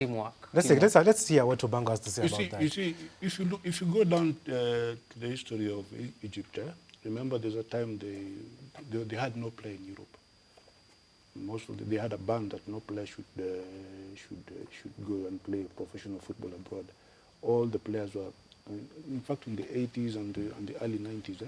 Teamwork. Let's hear what Obango has to say about that. You see, if you go down to the history of Egypt, remember there's a time they had no play in Europe. They had a ban that no player should go and play professional football abroad. All the players were, in fact, in the 80s and the early 90s.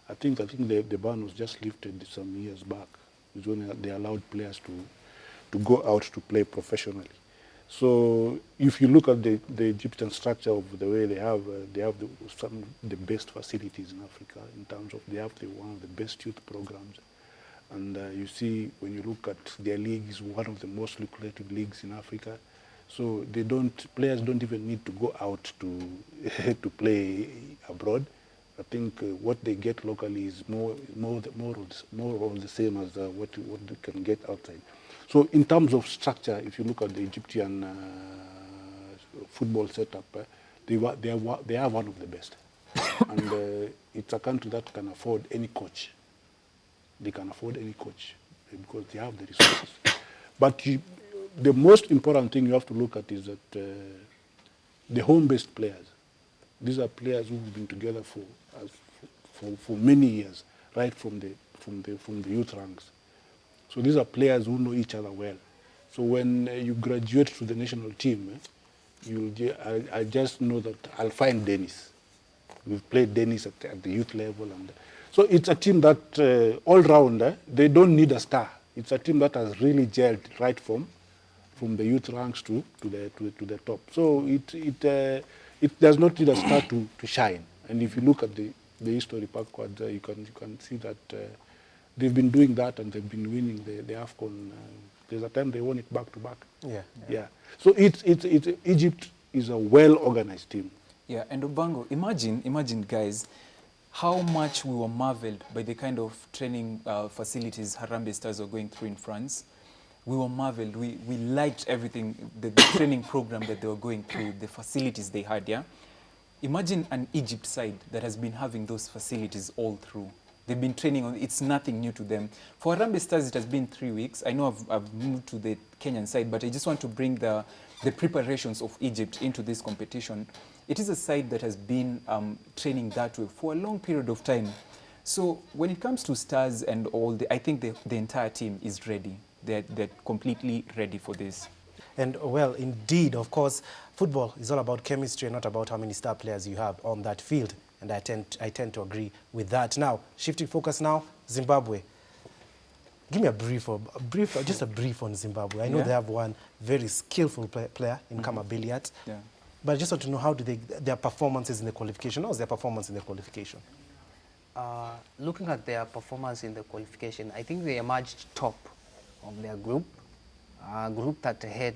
I think the ban was just lifted some years back. It's when they allowed players to go out to play professionally. So if you look at the Egyptian structure of the way they have some of the best facilities in Africa in terms of they have one of the best youth programs. And you see, when you look at their league, is one of the most lucrative leagues in Africa. So players don't even need to go out to play abroad. I think what they get locally is more of the same as what they can get outside. So in terms of structure, if you look at the Egyptian football setup, they are one of the best. And it's a country that can afford any coach. They can afford any coach because they have the resources. But the most important thing you have to look at is that the home-based players. These are players who've been together for many years, right from the youth ranks. So these are players who know each other well. So when you graduate to the national team, I just know that I'll find Dennis. We've played Dennis at the youth level, and so it's a team that all round they don't need a star. It's a team that has really gelled right from the youth ranks to the top. So it does not need a star to shine. And if you look at the history backward, you can see that they've been doing that and they've been winning the AFCON. There's a time they won it back to back. Yeah. So Egypt is a well-organized team. Yeah, and Obango, imagine guys, how much we were marveled by the kind of training facilities Harambee Stars were going through in France. We were marveled. We liked everything, the training program that they were going through, the facilities they had, yeah? Imagine an Egypt side that has been having those facilities all through. They've been training on, it's nothing new to them. For Harambee Stars, it has been 3 weeks. I know I've moved to the Kenyan side, but I just want to bring the preparations of Egypt into this competition. It is a side that has been training that way for a long period of time. So when it comes to Stars and all, I think the entire team is ready. They're completely ready for this. And well, indeed, of course, football is all about chemistry and not about how many star players you have on that field. And I tend to agree with that. Now, shifting focus now, Zimbabwe. Give me just a brief on Zimbabwe. I know they have one very skillful player in Kama Billiat. Yeah. But I just want to know how their performances in the qualification. How was their performance in the qualification? Looking at their performance in the qualification, I think they emerged top of their group. A group that had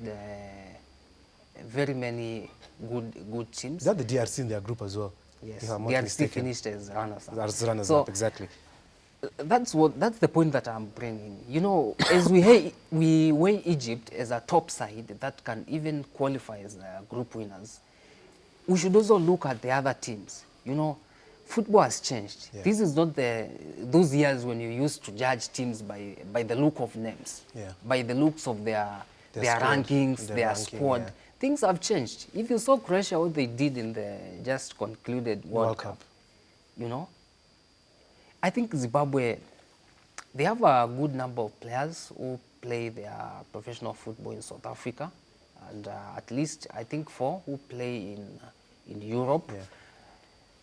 very many good teams. Is that the DRC in their group as well? Yes, DRC finished as runners-up. As runners-up, exactly. That's the point that I'm bringing. You know, as we weigh Egypt as a top side that can even qualify as group winners, we should also look at the other teams. You know, football has changed. Yeah. This is not those years when you used to judge teams by the look of names, by the looks of their rankings, their squad. Yeah. Things have changed. If you saw Croatia, what they did in the just concluded World Cup, you know, I think Zimbabwe, they have a good number of players who play their professional football in South Africa, and at least I think 4 who play in Europe. Yeah.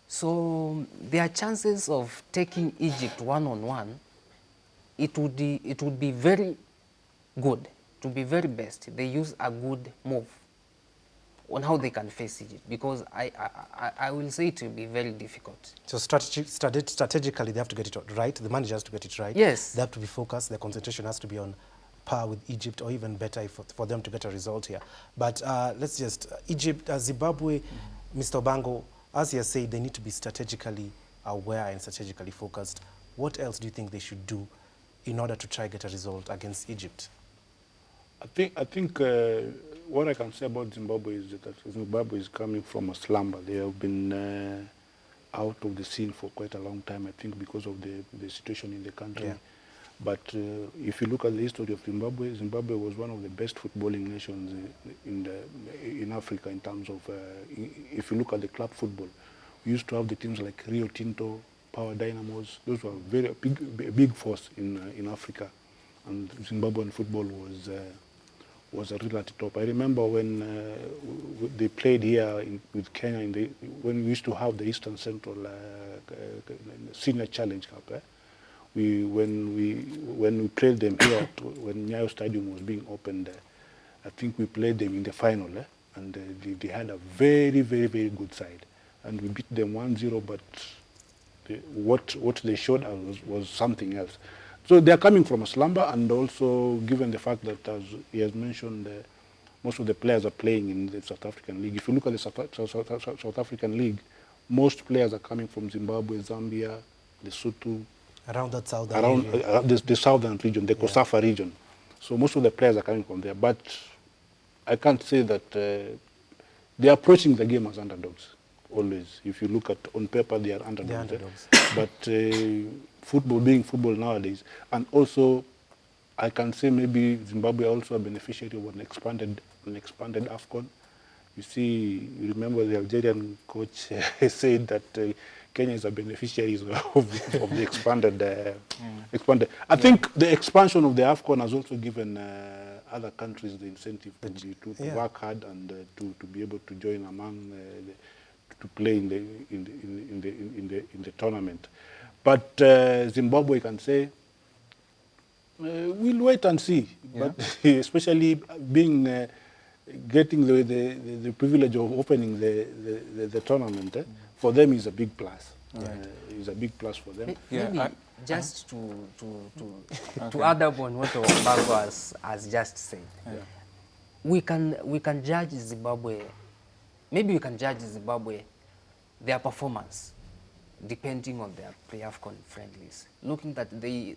So their chances of taking Egypt one-on-one, it would be very good, to be very best. They use a good move on how they can face Egypt, because I will say it will be very difficult. So strategically, they have to get it right. The manager has to get it right. Yes. They have to be focused. Their concentration has to be on par with Egypt, or even better for them to get a result here. But let's just, Zimbabwe, Mr. Obango, as you said, they need to be strategically aware and strategically focused. What else do you think they should do in order to try get a result against Egypt? I think what I can say about Zimbabwe is that Zimbabwe is coming from a slumber. They have been out of the scene for quite a long time, I think, because of the situation in the country. Yeah. But if you look at the history of Zimbabwe, Zimbabwe was one of the best footballing nations in Africa in terms of, if you look at the club football, we used to have the teams like Rio Tinto, Power Dynamos. Those were very big force in Africa, and Zimbabwean football was a real at the top. I remember when they played here with Kenya when we used to have the Eastern Central Senior Challenge Cup. When we played them here, when Nyayo Stadium was being opened, I think we played them in the final, and they had a very, very, very good side, and we beat them 1-0. But what they showed us was something else. So they are coming from a slumber, and also given the fact that, as he has mentioned, most of the players are playing in the South African League. If you look at the South African League, most players are coming from Zimbabwe, Zambia, Lesotho, Around that southern area. the southern region, the Kosafa region. So most of the players are coming from there. But I can't say that they're approaching the game as underdogs, always. If you look at, on paper, they are underdogs. But football being football nowadays, and also I can say maybe Zimbabwe also a beneficiary of an expanded AFCON. You see, you remember the Algerian coach said that Kenya is a beneficiary of the expanded. I think the expansion of the AFCON has also given other countries the incentive to work hard and to be able to join among to play in the tournament. But Zimbabwe can say we'll wait and see. But especially being getting the privilege of opening the tournament, for them is a big plus. Is a big plus for them. Maybe just to add up on what Obago has just said, we can judge Zimbabwe. Maybe we can judge Zimbabwe their performance depending on their pre-AFCON friendlies. Looking that they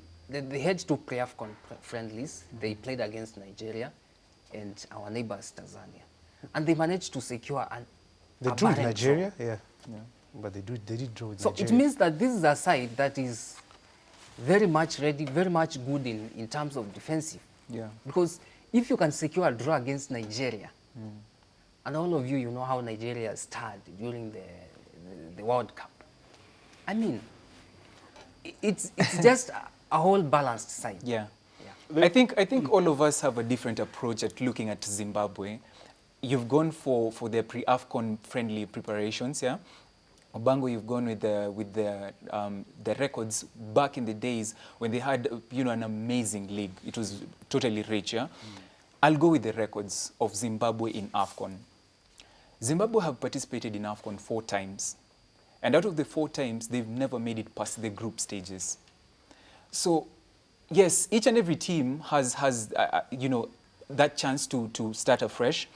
had two pre-AFCON friendlies, they played against Nigeria and our neighbors Tanzania, and they managed to secure They drew with Nigeria, but they did draw with Nigeria. So it means that this is a side that is very much ready, very much good in terms of defensive. Yeah. Because if you can secure a draw against Nigeria, and all of you know how Nigeria starred during the World Cup. I mean, it's just a whole balanced side. Yeah. I think all of us have a different approach at looking at Zimbabwe. You've gone for their pre-AFCON friendly preparations, yeah? Obango, you've gone with the records back in the days when they had an amazing league. It was totally rich, yeah? I'll go with the records of Zimbabwe in AFCON. Zimbabwe have participated in AFCON 4 times. And out of the 4 times, they've never made it past the group stages. So, yes, each and every team has that chance to start afresh.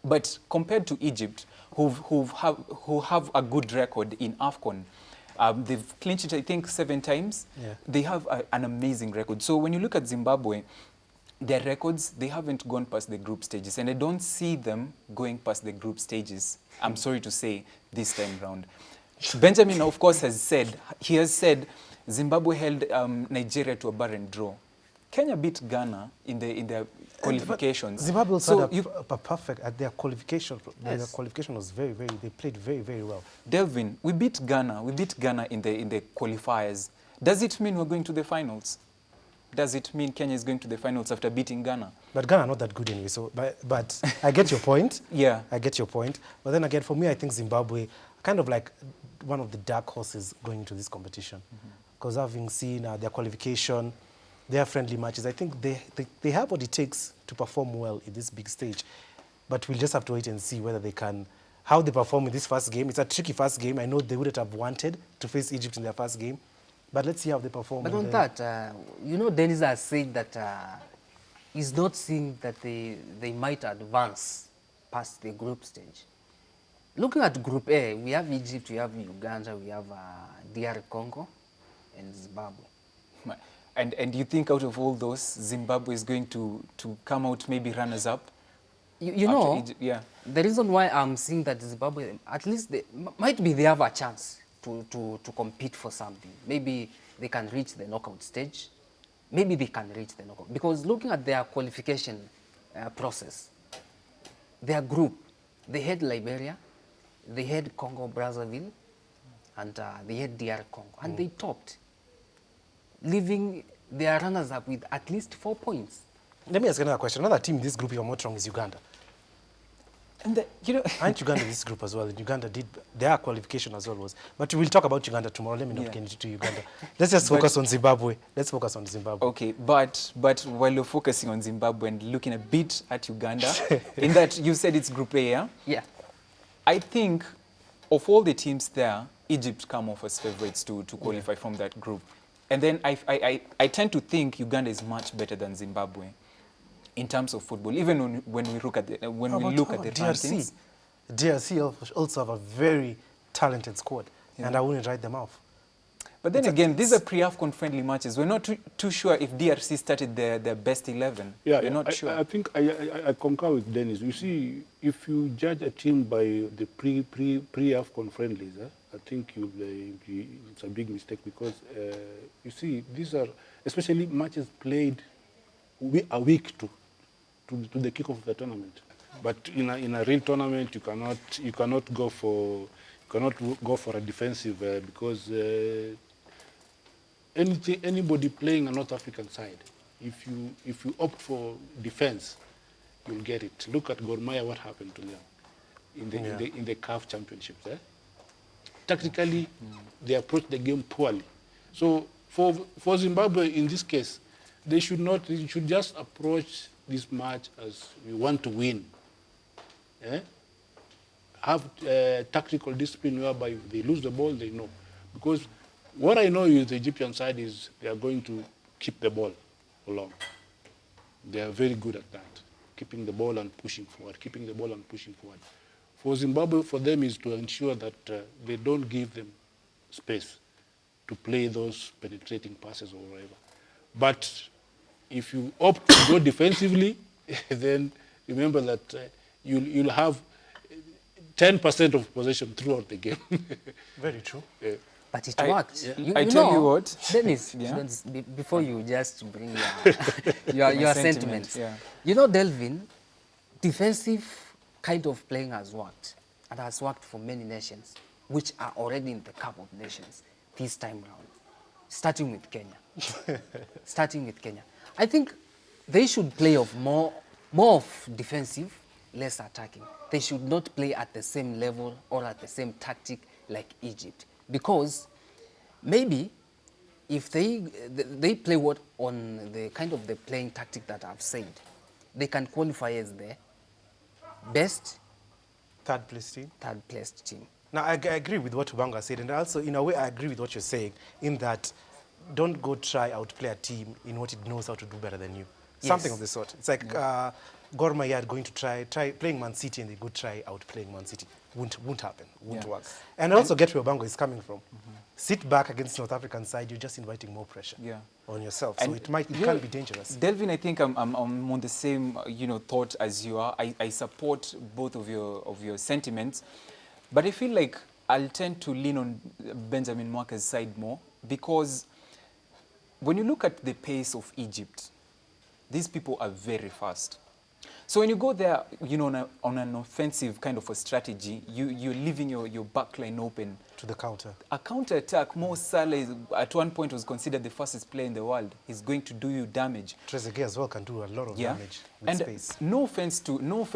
But compared to Egypt, who have a good record in AFCON, they've clinched it, I think, 7 times. Yeah. They have an amazing record. So when you look at Zimbabwe, their records, they haven't gone past the group stages. And I don't see them going past the group stages, I'm sorry to say, this time round. Benjamin, of course, has said Zimbabwe held Nigeria to a barren draw. Kenya beat Ghana in their qualifications. Zimbabwe also had a perfect at their qualification. Yes. Their qualification was very, they played very, very well. Delvin, we beat Ghana in the qualifiers. Does it mean we're going to the finals? Does it mean Kenya is going to the finals after beating Ghana? But Ghana are not that good anyway. So, but I get your point. Yeah, I get your point. But then again, for me, I think Zimbabwe kind of like one of the dark horses going into this competition, because having seen their qualification, their friendly matches, I think they have what it takes to perform well in this big stage. But we'll just have to wait and see whether they can, how they perform in this first game. It's a tricky first game. I know they wouldn't have wanted to face Egypt in their first game. But let's see how they perform. But on that, Dennis has said that he's not seeing that they might advance past the group stage. Looking at Group A, we have Egypt, we have Uganda, we have DR Congo, and Zimbabwe. And you think out of all those, Zimbabwe is going to come out maybe runners-up? You know, Egypt, yeah. The reason why I'm seeing that Zimbabwe, at least they have a chance to compete for something. Maybe they can reach the knockout stage, maybe they can reach the knockout. Because looking at their qualification process, their group, they had Liberia, they had Congo Brazzaville, and they had DR Congo, and they topped, leaving their runners-up with at least 4 points. Let me ask another question. Another team in this group you're more strong is Uganda. And Aren't Uganda in this group as well? Uganda did their qualification as well was. But we'll talk about Uganda tomorrow. Let me not get into Uganda. Let's just focus on Zimbabwe. Let's focus on Zimbabwe. Okay, but while you're focusing on Zimbabwe and looking a bit at Uganda, in that you said it's Group A, yeah? Yeah. I think of all the teams there, Egypt come off as favorites to qualify from that group. And then I tend to think Uganda is much better than Zimbabwe in terms of football, even when we look at the rankings. DRC also have a very talented squad, and I wouldn't write them off. But then again, these are pre-AFCON friendly matches. We're not too sure if DRC started their best 11. Yeah, we're not sure. I think I concur with Dennis. You see, if you judge a team by the pre-AFCON friendlies, I think it's a big mistake because, you see, these are especially matches played a week to the kickoff of the tournament. But in a real tournament, you cannot go for a defensive because anybody playing a North African side, if you opt for defense, you'll get it. Look at Gor Mahia, what happened to them in the CAF championships. Tactically, they approached the game poorly. So for Zimbabwe in this case, they should just approach this match as we want to win. Have tactical discipline whereby if they lose the ball, they know. Because what I know is the Egyptian side is they are going to keep the ball along. They are very good at that, keeping the ball and pushing forward, keeping the ball and pushing forward. For Zimbabwe, for them is to ensure that they don't give them space to play those penetrating passes or whatever. But if you opt to go defensively, then remember that you'll have 10% of possession throughout the game. Very true. But it worked. I tell you what, Dennis, Dennis, before you just bring your sentiments. Yeah. You know, Delvin, defensive kind of playing has worked, and has worked for many nations, which are already in the Cup of Nations this time round, starting with Kenya. Starting with Kenya. I think they should play more of defensive, less attacking. They should not play at the same level or at the same tactic like Egypt. Because maybe if they play on the kind of the playing tactic that I've said, they can qualify as the best Third placed team. Now, I agree with what Ubanga said, and also, in a way, I agree with what you're saying, in that don't go try outplay a team in what it knows how to do better than you. Yes. Something of the sort. It's like Gor Mahia going to try playing Man City, and they go try outplaying Man City. Won't happen. Won't work. And I also get where Ubanga is coming from. Sit back against North African side, you're just inviting more pressure on yourself. So it can be dangerous. Delvin, I think I'm on the same thought as you are. I support both of your sentiments, but I feel like I'll tend to lean on Benjamin Mwaka's side more, because when you look at the pace of Egypt, these people are very fast. So when you go there, on an offensive kind of a strategy, you're leaving your backline open. To the counter. A counter-attack, Mo Salah at one point was considered the fastest player in the world. He's going to do you damage. Trezeguet as well can do a lot of damage with space. No offense to North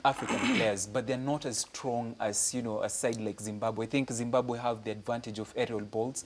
African players, but they're not as strong as, a side like Zimbabwe. I think Zimbabwe have the advantage of aerial balls.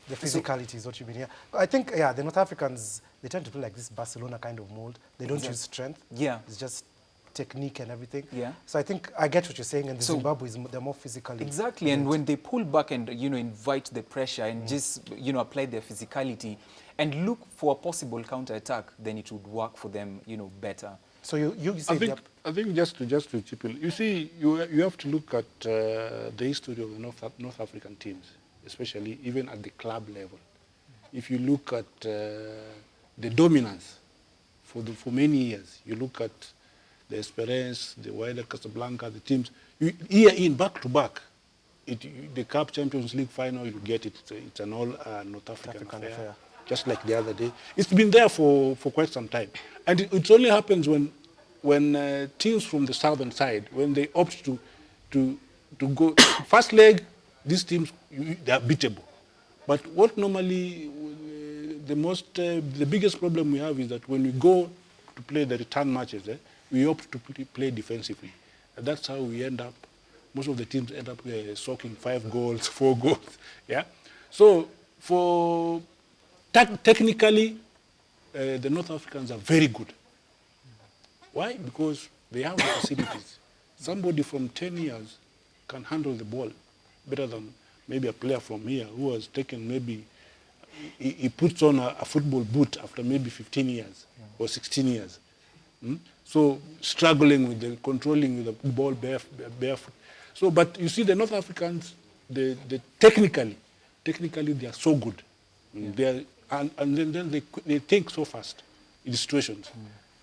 The physicality is what you mean here. I think, the North Africans, they tend to play like this Barcelona kind of mold. They don't use strength. Yeah. It's just technique and everything. Yeah. So I think I get what you're saying, and the Zimbabwe they're more physically. Exactly, and when they pull back and invite the pressure and just apply their physicality and look for a possible counter-attack, then it would work for them better. So you say I think just to chip in, you see, you have to look at the history of the North African teams, especially even at the club level. If you look at the dominance for many years, you look at the Esperance, the Wydad Casablanca, the teams, year in, back to back, the Cup Champions League final, you get it. It's an all North African affair. just like the other day. It's been there for quite some time. And it only happens when teams from the southern side, when they opt to go first leg, these teams, they are beatable. But what normally, the biggest problem we have is that when we go to play the return matches, we opt to play defensively. And that's how we end up, most of the teams end up soaking 5 goals, 4 goals. Yeah. So technically, the North Africans are very good. Why? Because they have the facilities. Somebody from 10 years can handle the ball better than maybe a player from here who has taken maybe, he puts on a football boot after maybe 15 years or 16 years. So struggling with the controlling with the ball barefoot. So, but you see the North Africans, they technically they are so good. They are, and then they think so fast in situations.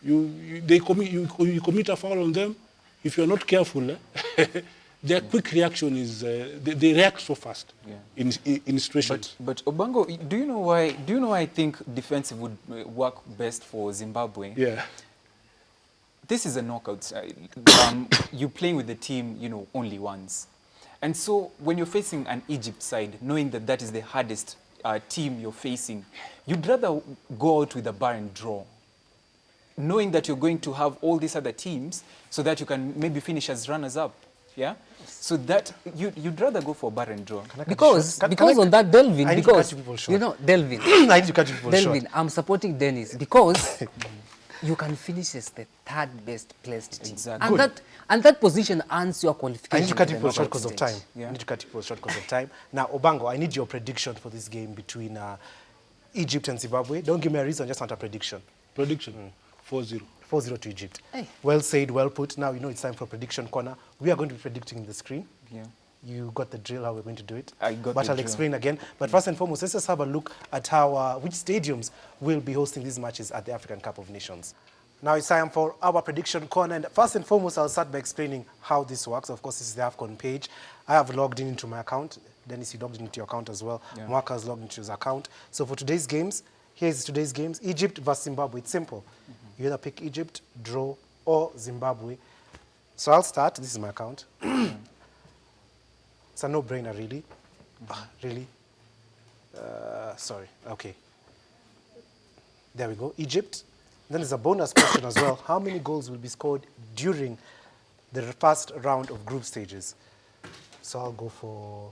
You commit a foul on them. If you're not careful, their quick reaction is they react so fast in situations. But Obango, do you know why I think defensive would work best for Zimbabwe? Yeah. This is a knockout. You're playing with the team, only once. And so when you're facing an Egypt side, knowing that that is the hardest team you're facing, you'd rather go out with a barren draw, knowing that you're going to have all these other teams so that you can maybe finish as runners-up. Yeah? So that you'd rather go for a barren draw. Because on that, Delvin, I need to cut you people short. Delvin, I need to cut you people short. Delvin, I'm supporting Dennis because you can finish as the third best placed team. Exactly. And that position earns your qualification. I need to cut to you the people short knockout because of stage. time. I need to cut you people short because of time. Now, Obango, I need your prediction for this game between Egypt and Zimbabwe. Don't give me a reason, just want a prediction. Prediction, 4-0. 4-0 to Egypt. Hey. Well said, well put. Now you know it's time for prediction corner. We are going to be predicting the screen. Yeah. You got the drill how we're going to do it. I got But the I'll drill. explain again. But first and foremost, let's just have a look at how which stadiums will be hosting these matches at the African Cup of Nations. Now it's time for our prediction corner. And first and foremost, I'll start by explaining how this works. Of course, this is the AFCON page. I have logged into my account. Dennis, you logged into your account as well. Yeah. Mwaka has logged into his account. So for today's games, here's today's games. Egypt versus Zimbabwe. It's simple. You either pick Egypt, draw, or Zimbabwe. So I'll start. This is my account. It's a no-brainer, really. Really? Sorry. Okay. There we go. Egypt. Then there's a bonus question as well. How many goals will be scored during the first round of group stages? So I'll go for...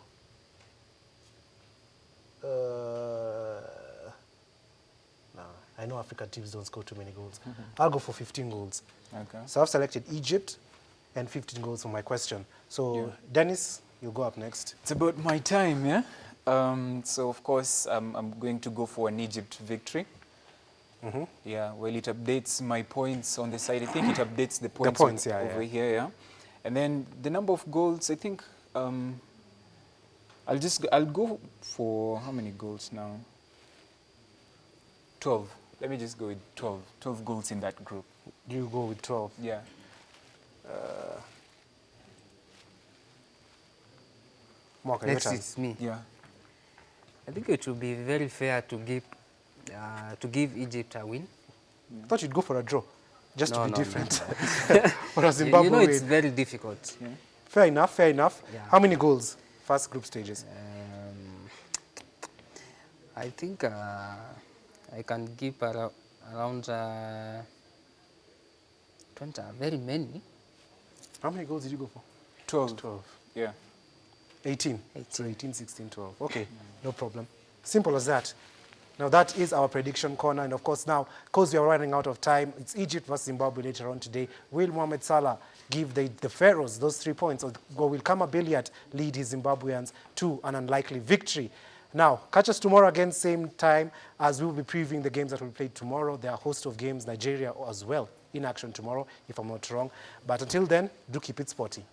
I know African teams don't score too many goals. I'll go for 15 goals. Okay. So I've selected Egypt and 15 goals for my question. So Dennis, you'll go up next. It's about my time, yeah? So, of course, I'm going to go for an Egypt victory. Yeah, well, it updates my points on the side. I think it updates the points, over here, yeah? And then the number of goals, I think I'll go for, how many goals now? 12. Let me just go with 12. 12 goals in that group. You go with 12. Yeah. Mwaka, your Next turn. is me. Yeah. I think it would be very fair to give Egypt a win. I thought you'd go for a draw, just to No, be no, different. Or a Zimbabwe You know it's win. very difficult. Yeah. Fair enough, fair enough. Yeah. How many goals? First group stages. I think I can give around 20, very many. How many goals did you go for? 12. 12. Yeah. 18. So 18, 16, 12. Okay, no problem. Simple as that. Now that is our prediction corner. And of course now, because we are running out of time, it's Egypt versus Zimbabwe later on today. Will Mohamed Salah give the Pharaohs those 3 points? Or will Kama Billiat lead his Zimbabweans to an unlikely victory? Now, catch us tomorrow again, same time, as we will be previewing the games that will be played tomorrow. There are a host of games, Nigeria as well, in action tomorrow, if I'm not wrong. But until then, do keep it sporty.